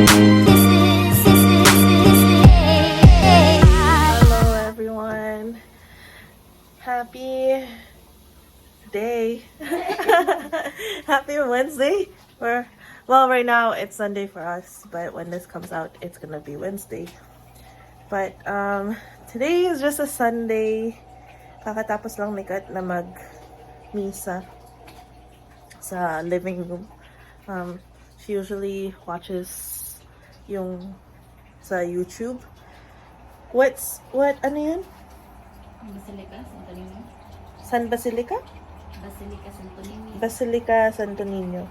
Hello everyone. Happy day. Happy Wednesday. Well, right now it's Sunday for us, but when this comes out, it's gonna be Wednesday. But today is just a Sunday. Kakatapos lang ni Kat na mag-misa sa living room. She usually watches yung sa YouTube. Ano yun? Basilica, Santo Niño. San Basilica? Basilica, Santo Niño. Basilica Santo Niño.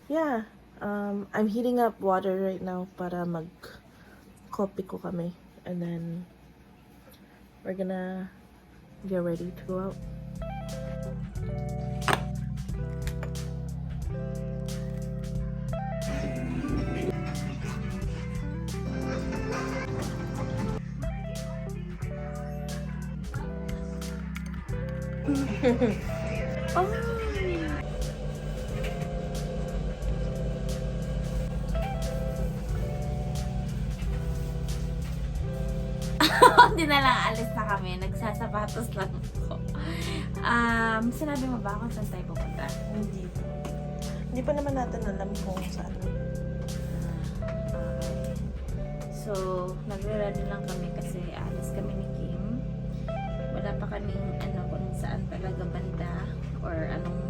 Yeah. I'm heating up water right now para mag-coffee ko kami. And then we're gonna get ready to go out. Oh. Hindi na lang alis na kami. Nagsasapatos lang po. Sinabi mo ba kung saan tayo pupunta? Hindi. Hindi pa naman natin alam kung saan. Okay. So, nagre-ready lang kami kasi alis kami ni Kim. Wala pa kaming kung saan talaga banda or anong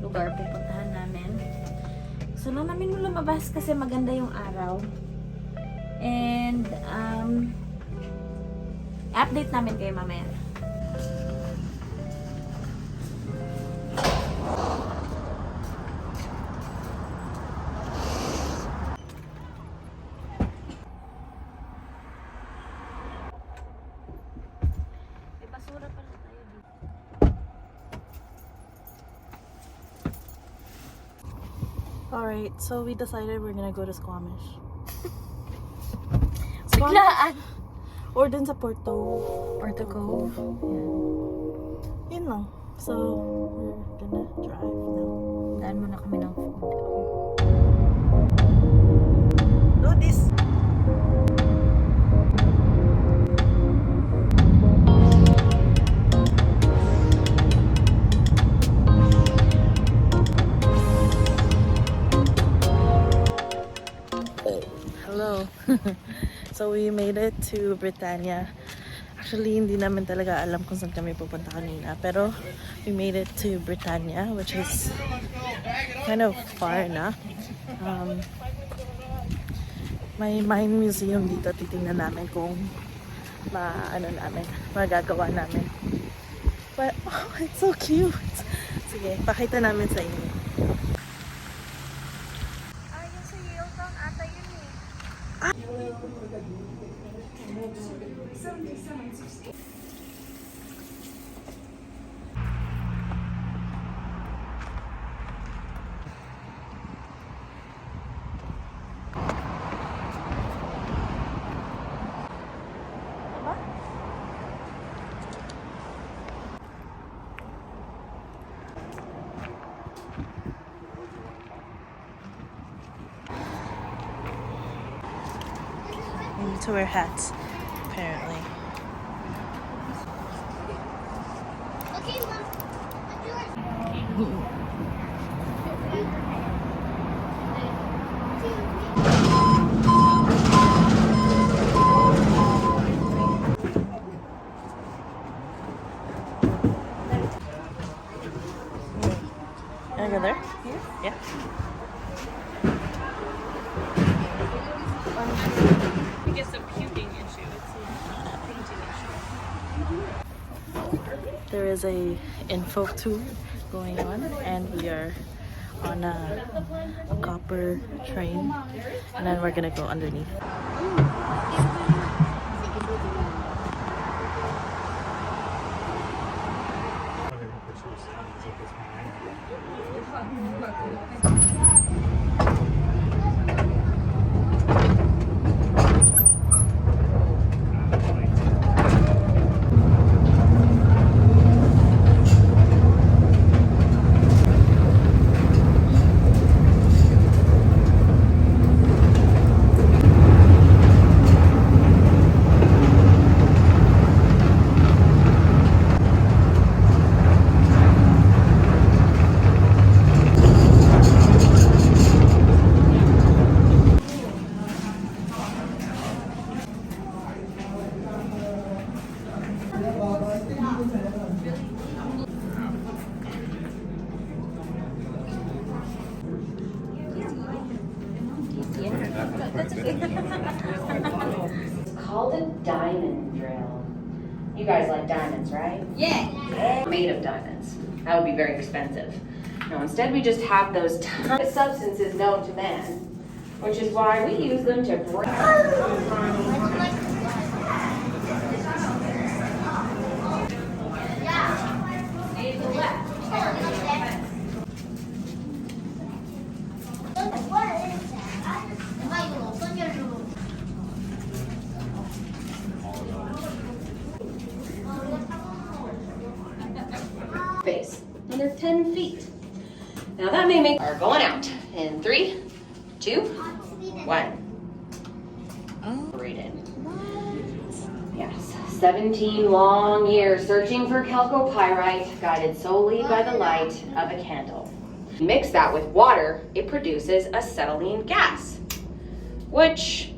lugar pupuntahan namin. So, lang namin lumabas kasi maganda yung araw. And, update namin kayo mamaya. Basura pala tayo dito. Alright, so we decided we're gonna go to Squamish. Biglaan! Or dun sa Porto Cove. Yeah. Yun lang. So, we're gonna drive now. Daan muna kami ng food. Do this! Hello. So we made it to Britannia. Actually, hindi namin talaga alam kung saan kami pupunta kanina. Pero we made it to Britannia, which is kind of far na. May mine museum dito. Titingnan namin kung magagawa namin. But, oh, it's so cute. Sige, pakita namin sa inyo. Yung sa Yale Town ata yun eh. We need to wear hats, apparently. Okay, Mom. Can I go there? Yeah. I think it's a puking issue. It's a painting issue. There is a info tour going on, and we are on a copper train, and then we're gonna go underneath. called a diamond drill. You guys like diamonds, right? Yeah. Made of diamonds. That would be very expensive. No, instead we just have those tiny substances known to man, which is why we use them to break. Base. And they're 10 feet. Now that may make are going out in 3, 2, 1. Read it. Yes, 17 long years searching for chalcopyrite, guided solely by the light of a candle. Mix that with water, it produces acetylene gas, which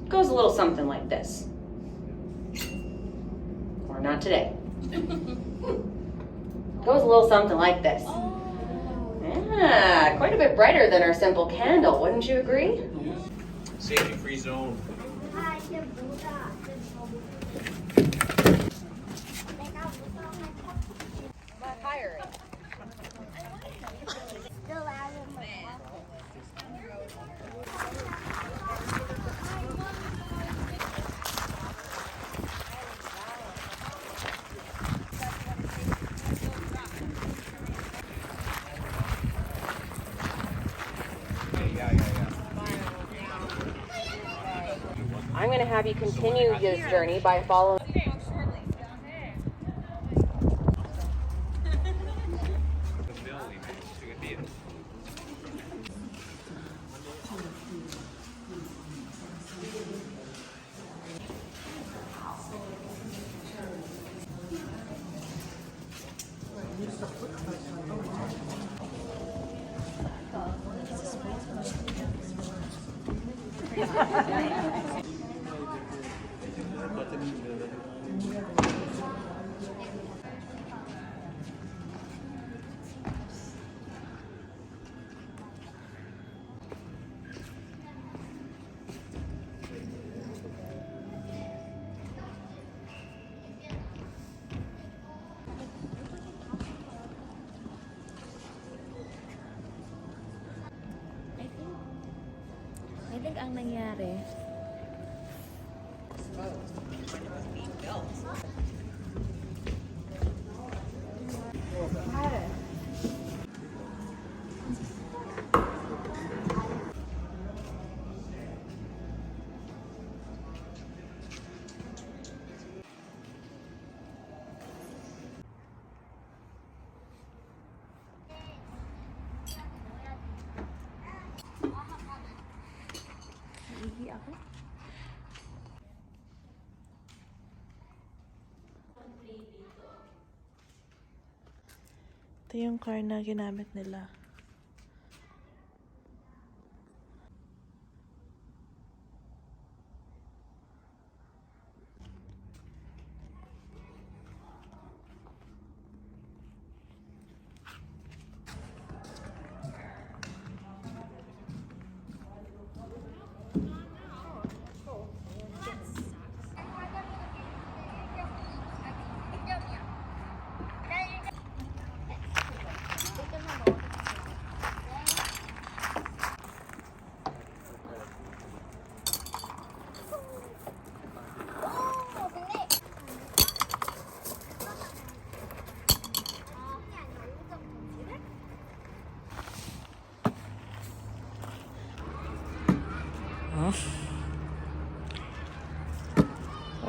goes a little something like this. Or not today. Goes a little something like this. Yeah, quite a bit brighter than our simple candle, wouldn't you agree? Safety-free zone. I'm going to have you continue this journey by following. I think ang nangyari, ako. Ito yung car na ginamit nila.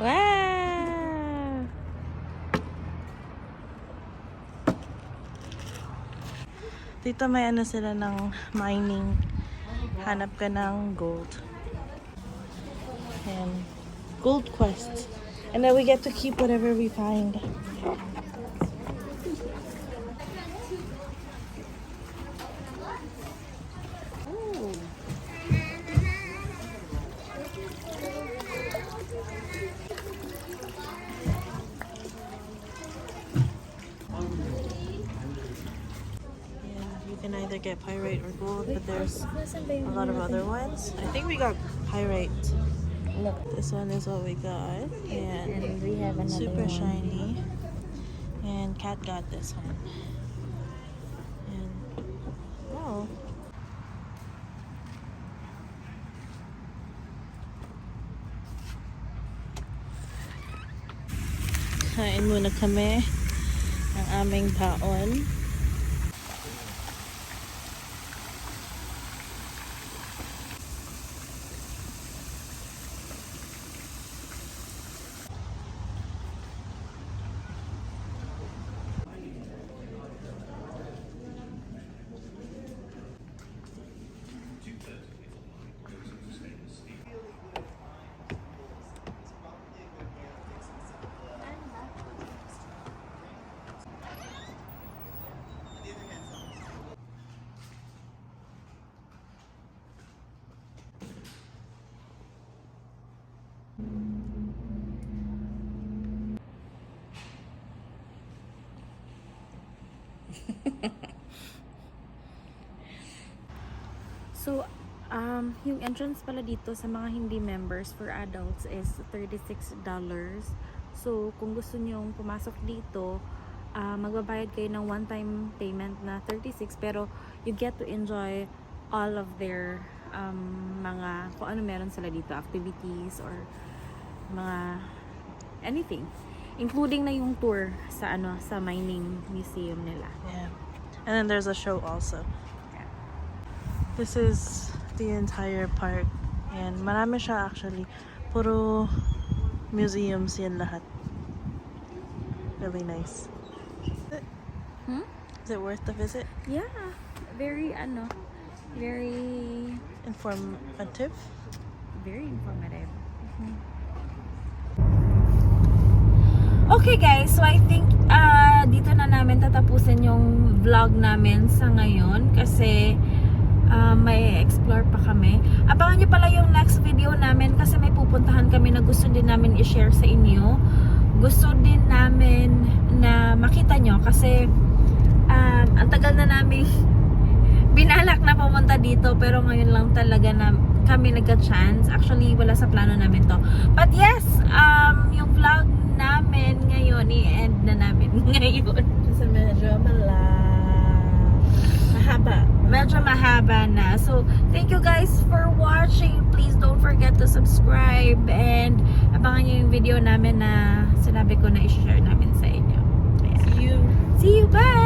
Wow! Dito may ano sila ng mining. Hanap ka ng gold. And gold quest. And then we get to keep whatever we find. You can either get pyrite or gold, but there's a lot of other ones. I think we got pyrite. Look. This one is what we got. And And we have another super one. shiny. And Kat got this one. And wow. Kain muna kami ng aming taon. So, yung entrance pala dito sa mga hindi members for adults is $36. So, kung gusto nyong pumasok dito, magbabayad kayo ng one-time payment na $36, pero you get to enjoy all of their mga, kung ano meron sila dito, activities or mga anything. Including na yung tour sa sa mining museum nila. Yeah. And then there's a show also. This is the entire park. And marami siya actually. Puro museums yan lahat. Really nice. Is it worth the visit? Yeah, very very Informative? very informative. Okay guys, so I think dito na namin tatapusin yung vlog namin sa ngayon kasi may explore pa kami. Abangan nyo pala yung next video namin kasi may pupuntahan kami na gusto din namin i-share sa inyo. Gusto din namin na makita nyo kasi ang tagal na namin binalak na pumunta dito pero ngayon lang talaga na kami nagka-chance. Actually, wala sa plano namin to. But yes, yung vlog namin ngayon, i-end na namin ngayon. Kasi medyo Medyo mahaba na. So, thank you guys for watching. Please don't forget to subscribe and abangan nyo yung video namin na sinabi ko na i-share namin sa inyo. Ayan. See you. See you. Bye!